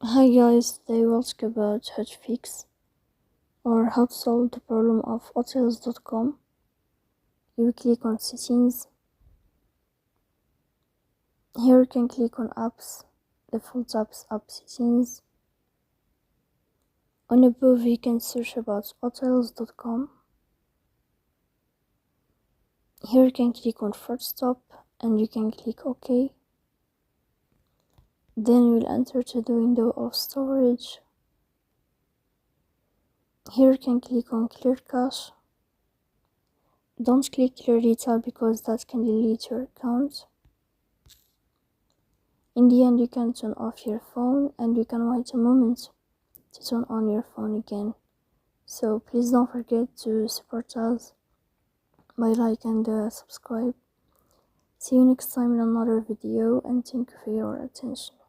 Hi guys, today we'll talk about how to fix or how to solve the problem of hotels.com. You click on settings. Here you can click on apps, default apps, app settings. On above you can search about hotels.com. Here you can click on first stop and you can click OK. Then you will enter to the window of storage. Here you can click on clear cache. Don't click clear data because that can delete your account. In the end, you can turn off your phone and you can wait a moment to turn on your phone again. So please don't forget to support us by like and subscribe. See you next time in another video and thank you for your attention.